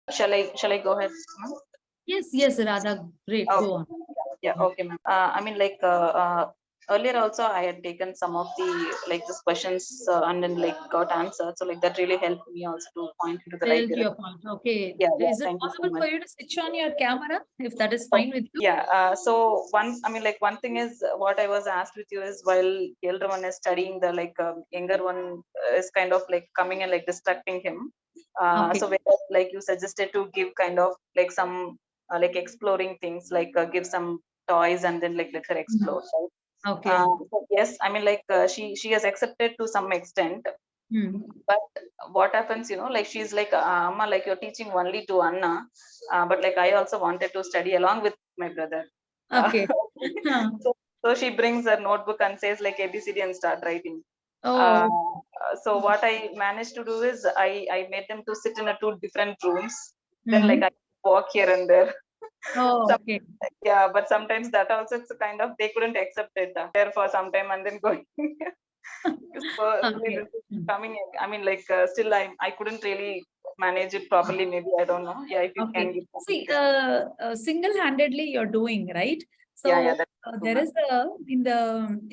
Shall I go ahead, ma'am? Yes, Radha. Great. Okay. Go on. Yeah, okay, ma'am. I mean, earlier also I had taken some of the these questions and then got answered. So that really helped me also to point into the right Tell direction. your point. Okay. Yeah, yeah. Is it Thank you so possible much. for you to switch on your camera if that is Oh, fine with you? yeah. So one thing is what I was asked with you is while the elder one is studying, the younger one is kind of coming and distracting him. Okay. So whereas, you suggested to give kind of some exploring things, give some toys and then let her Mm. explore. Right? Okay. So yes, I mean she has accepted to some extent, Mm. but what happens, she's Amma, you're teaching only to Anna, but I also wanted to study along with my brother. uh, Okay. Huh. so, so she brings her notebook and says ABCD and start writing. uh, Oh. so what I managed to do is I made them to sit in a two different rooms, then Mm. I walk here and there. Oh, Some, okay. yeah, but sometimes that also it's a kind of they couldn't accept it there for some time and then going. So really Okay. this is Mm. coming in. I mean, still I couldn't really manage it properly. Maybe I don't know. Yeah, if you can Okay. give some See, tips. single-handedly you're doing, right? Yeah, So that's true, there ma'am. is in the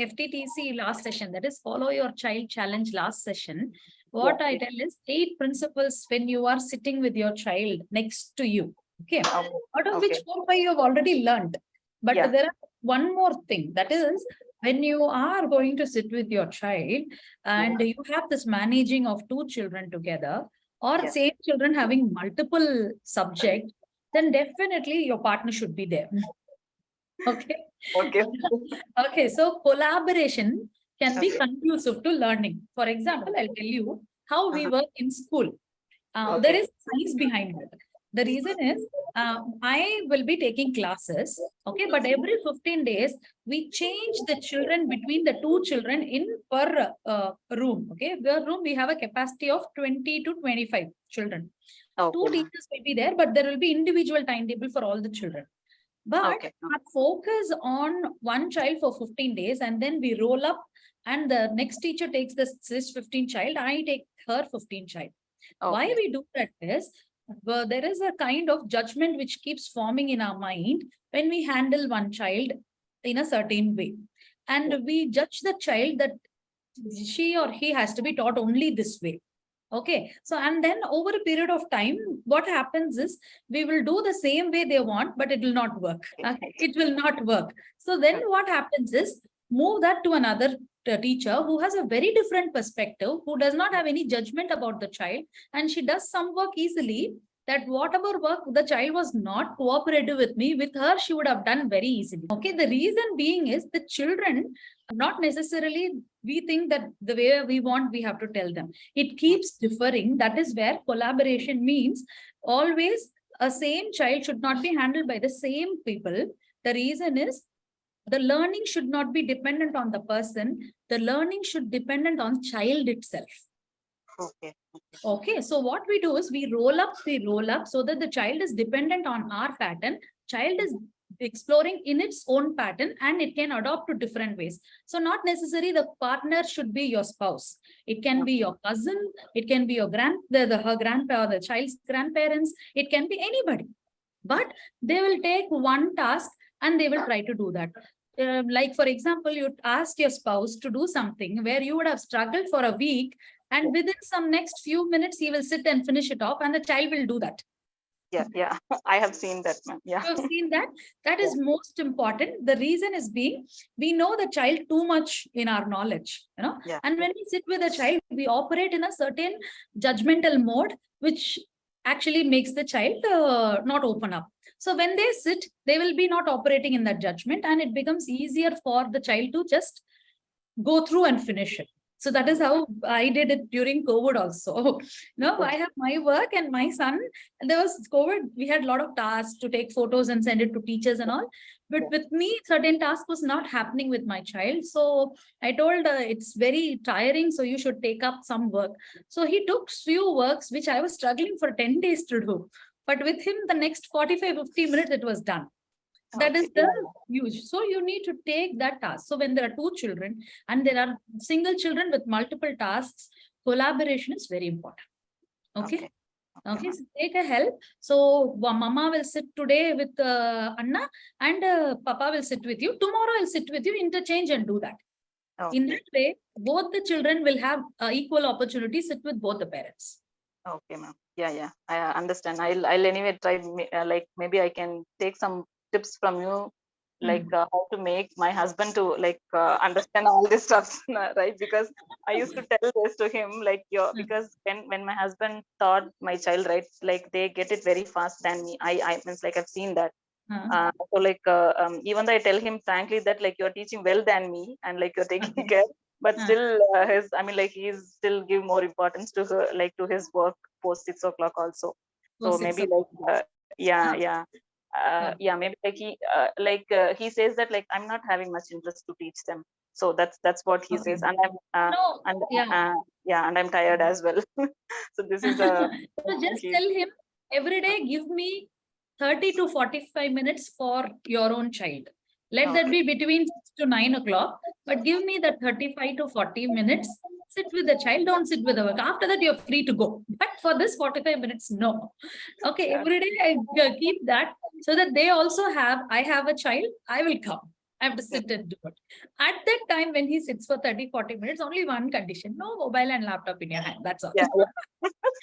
FTTC last session, that is Follow Your Child Challenge last session. Yeah, What I tell is 8 principles when you are sitting with your child next to you. Okay. okay, Out of which okay, 4, 5 you have already learned. But yeah, there are one more thing, that is when you are going to sit with your child yeah, and you have this managing of 2 children together, or yeah. same children having multiple subjects, then definitely your partner should be there. Okay. Okay, Okay. So collaboration can be okay, conducive to learning. For example, I'll tell you how we uh-huh. work in school. There Okay, is science behind it. The reason is I will be taking classes, okay, but every 15 days we change the children between the 2 children in per room. Okay, the room we have a capacity of 20 to 25 children. Two okay, ma'am. teachers will be there, but there will be individual timetable for all the children. But Okay, I focus on one child for 15 days and then we roll up and the next teacher takes this 15 child, I take her 15 child. Why okay, we do that is there is a kind of judgment which keeps forming in our mind when we handle one child in a certain way. yeah, And we judge the child that she or he has to be taught only this way. Okay. So, and then over a period of time, what happens is we will do the same way they want, but it will not work. okay, Okay. It will not work. So then okay, what happens is move that to another teacher who has a very different perspective, who does not have any judgment about the child, and she does some work easily. That whatever work the child was not cooperative with me, with her, she would have done very easily. Okay. The reason being is the children, not necessarily we think that the way we want, we have to tell them. It keeps differing. That is where collaboration means always a same child should not be handled by the same people. The reason is the learning should not be dependent on the person. The learning should dependent on child itself. okay, Okay, so what we do is we roll up so that the child is dependent on our pattern. Child is exploring in its own pattern and it can adopt to different ways. So not necessarily the partner should be your spouse. It can be your cousin. It can be your her grandpa, the child's grandparents. It can be anybody. But they will take one task and they will try to do that. Like for example, you ask your spouse to do something where you would have struggled for a week, and within some next few minutes he will sit and finish it off and the child will do that. yeah, yeah. I have seen that, ma'am. Yeah, You have seen that. That yeah, is most important. The reason is being we know the child too much in our knowledge, yeah, and yeah. when we sit with a child we operate in a certain judgmental mode which actually makes the child not open up. So when they sit they will be not operating in that judgment and it becomes easier for the child to just go through and finish it. So that is how I did it during COVID also. No, I have my work and my son. And there was COVID. We had a lot of tasks to take photos and send it to teachers and all. But with me, certain task was not happening with my child. So I told it's very tiring. So you should take up some work. So he took few works, which I was struggling for 10 days to do. But with him, the next 45, 50 minutes, it was done. That is Okay, the yeah, use. So you need to take that task. So when there are 2 children and there are single children with multiple tasks, collaboration is very important. Okay. okay. Okay, ma'am. so take a help. So mama will sit today with Anna, and Papa will sit with you. Tomorrow I'll sit with you, interchange and do that. In Okay. that way, both the children will have equal opportunity, sit with both the parents. Okay, ma'am. Yeah, yeah. I understand. I'll anyway try. Like maybe I can take some tips from you, like Hmm. how to make my husband to like understand all this stuff, right? Because I used to tell this to him, like your Hmm. because when my husband taught my child, right, like they get it very fast than me. I means like I've seen that. So like even though I tell him frankly that like you're teaching well than me and like you're taking Okay. care, but Uh, still his I mean like he's still give more importance to her, like to his work post 6 o'clock also. for So six maybe o'clock. like yeah, Huh. yeah. Okay. Yeah, maybe he says that like I'm not having much interest to teach them. So that's what he Okay. says, and No, and yeah. uh, yeah, and I'm tired as well. So this is a So just he tell him every day, give me 30 to 45 minutes for your own child. Let that okay. be between 6 to 9 o'clock, but give me the 35 to 40 minutes. Sit with the child, don't sit with the work. After that, you're free to go. But for this 45 minutes, no. Okay, Yeah, every day I keep that so that they also have, I have a child, I will come. I have to yeah, sit and do it. At that time, when he sits for 30, 40 minutes, only one condition, no mobile and laptop in your hand. That's all. yeah.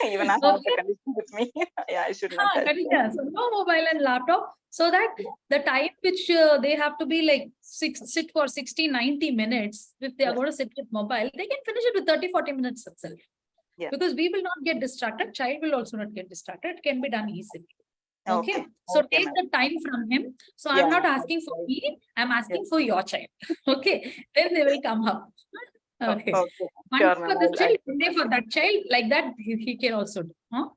Even I have the Okay. condition with me. Yeah, I should not Huh, touch. Khadija, so no mobile and laptop, so that the time which they have to be like sit for 60, 90 minutes, if they are Yeah, going to sit with mobile, they can finish it with 30, 40 minutes itself. yeah. Because we will not get distracted, child will also not get distracted, it can be done easily. Okay, Okay, so okay, take ma'am. the time from him. So I'm Yeah, not asking for me, I'm yeah. asking for your child. Okay, then they will come up. Okay, Okay, one sure, day ma'am. for this I'll child, do one day that. for that child, like that he can also do. Huh?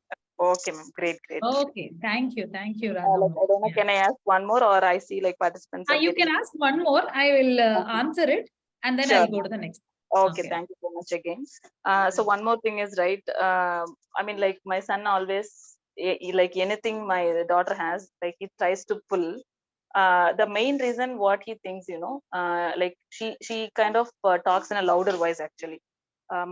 Okay, ma'am. Great, great. Okay, thank you, Radha. Like I don't know, Yeah. can I ask one more, or I see like participants are You can getting. ask one more. I will Okay, answer it and then sure, I'll go to ma'am. the next. Okay, Okay. thank you so much again. So one more thing is right. I mean, like my son always, like anything my daughter has, like he tries to pull. The main reason what he thinks, like she kind of talks in a louder voice actually.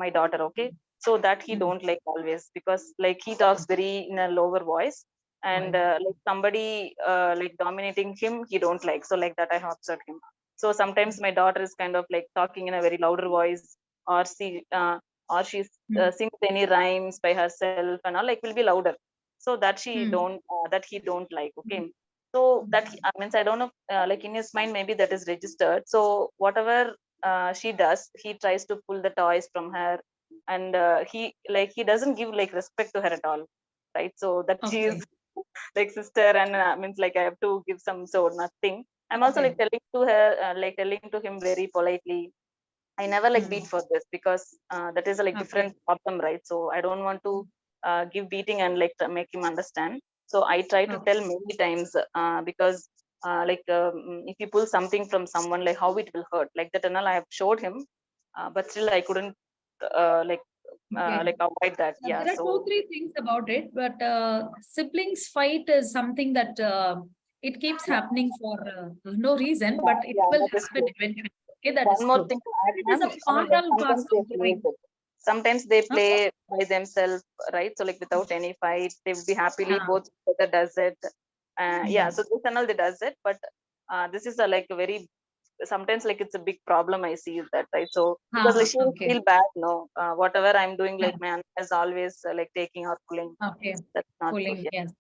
My daughter, okay, so that he Mm. don't like always because like he talks very in a lower voice, and Right. like somebody like dominating him, he don't like. So like that I have observed him. So sometimes my daughter is kind of like talking in a very louder voice, or she Mm. sings any rhymes by herself and all, like will be louder. So that Mm. that he don't like. Okay, so that means I don't know, like in his mind maybe that is registered. So whatever she does, he tries to pull the toys from her, and he doesn't give like respect to her at all, right? So that she is Okay. like sister, and means like I have to give some, so nothing. I'm also Okay. like telling to her, like telling to him very politely. I never like beat Mm. for this because that is a like Okay. different problem, right? So I don't want to give beating and like to make him understand. So I try to Okay. tell many times because if you pull something from someone, like how it will hurt, like that and all. I have showed him, but still I couldn't like Okay. avoid that. Yeah. There are two, So three things about it, but siblings fight is something that it keeps yeah, happening for no reason, but yeah, it yeah, will that is happen true. eventually. Okay, that is One more true. thing to add, It is ma'am. a I mean, part like and sometimes parcel they of play life. it. Sometimes they Huh? play by themselves, right? So like without any fight, they will be happily Ah. both together does it. Yeah, Mm. so this and all they does it, but this is a like a very sometimes like it's a big problem. I see that, right? So because like Ah, she will okay. feel bad, no, whatever I'm doing, Yeah. like man is always like taking or pulling. Okay. That's not good. Pulling, Yeah, yes.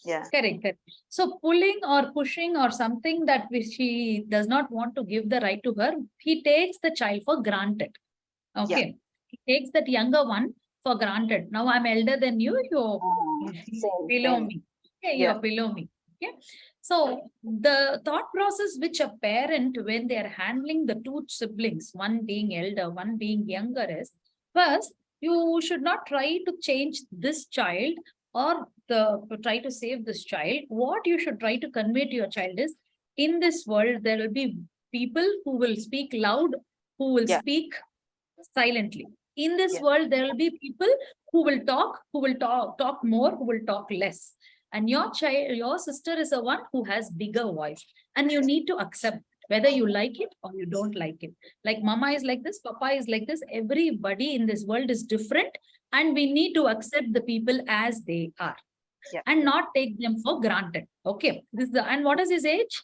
yeah, Correct, correct. So pulling or pushing or something that which he does not want to give the right to her, he takes the child for granted. yeah. Okay. He takes that younger one for granted. Now I'm elder than you, you're Same, below same. me. Okay, Yeah, you're below me. Okay. So the thought process which a parent, when they are handling the two siblings, one being elder, one being younger, is first, you should not try to change this child or try to save this child. What you should try to convey to your child is, in this world, there will be people who will speak loud, who will yeah, speak silently. In this yeah, world, there will be people who will talk more, who will talk less. And your child, your sister is the one who has bigger voice, and you need to accept whether you like it or you don't like it. Like mama is like this, papa is like this. Everybody in this world is different, and we need to accept the people as they are and not take them for granted. Okay. This is and what is his age?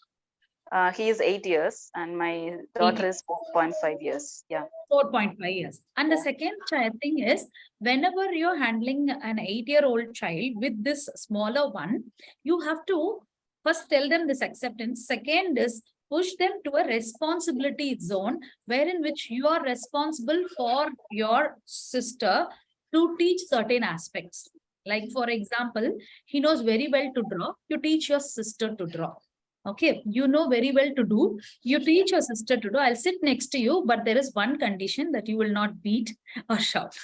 He is 8 years and my daughter is 4.5 years. Yeah. 4.5 years. And the second thing is, whenever you're handling an 8-year-old child with this smaller one, you have to first tell them this acceptance. Second is push them to a responsibility zone wherein which you are responsible for your sister to teach certain aspects. Like, for example, he knows very well to draw. You teach your sister to draw. Okay, you know very well to do. You teach your sister to do. I'll sit next to you, but there is one condition that you will not beat or shout.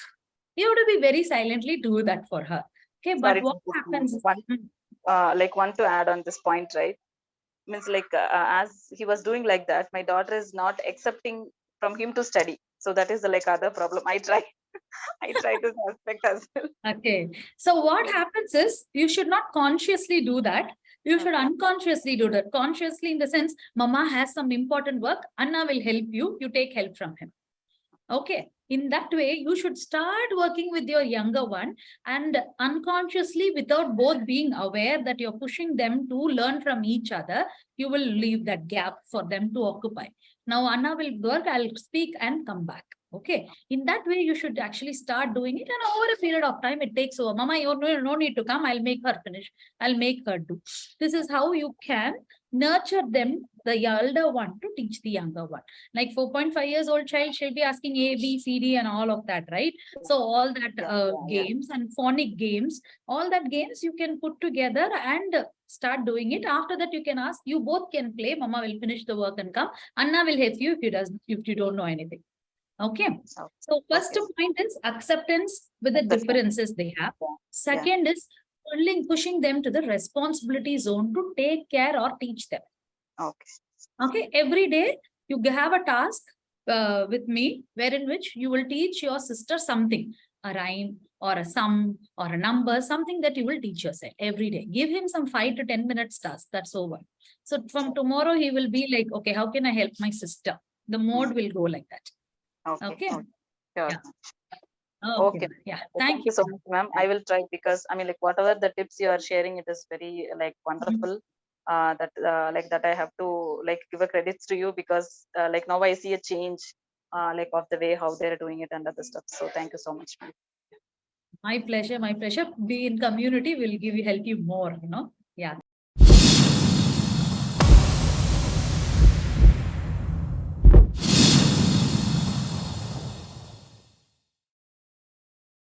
You have to be very silently do that for her. Okay, but what happens? One to add on this point, right? Means as he was doing like that, my daughter is not accepting from him to study. So that is the other problem. I try this aspect as well. Okay. So what happens is you should not consciously do that. You should unconsciously do that. Consciously in the sense, Mama has some important work. Anna will help you. You take help from him. Okay. In that way, you should start working with your younger one and unconsciously, without both being aware that you're pushing them to learn from each other, you will leave that gap for them to occupy. Now, Anna will work, I'll speak and come back. Okay. In that way, you should actually start doing it. And over a period of time, it takes over. Mama, you no need to come. I'll make her finish. I'll make her do. This is how you can nurture them, the elder one, to teach the younger one. Like 4.5 years old child, she'll be asking A, B, C, D and all of that, right? So all that games and phonic games, all that games you can put together and start doing it. After that, you can ask, you both can play. Mama will finish the work and come. Anna will help you if you don't know anything. Okay. So first point is acceptance with the differences they have. Second is pushing them to the responsibility zone to take care or teach them. Okay. Every day you have a task with me, wherein which you will teach your sister something, a rhyme or a sum or a number, something that you will teach yourself every day. Give him some 5 to 10 minutes task. That's over. So from tomorrow, he will be like, okay, how can I help my sister? The mode will go like that. Okay. Sure. Yeah. Okay. Yeah. Thank you so much, ma'am. I will try, because whatever the tips you are sharing, it is very wonderful. That I have to give a credits to you, because now I see a change of the way how they're doing it and other stuff. So thank you so much, ma'am. My pleasure. My pleasure. Be in community will help you more,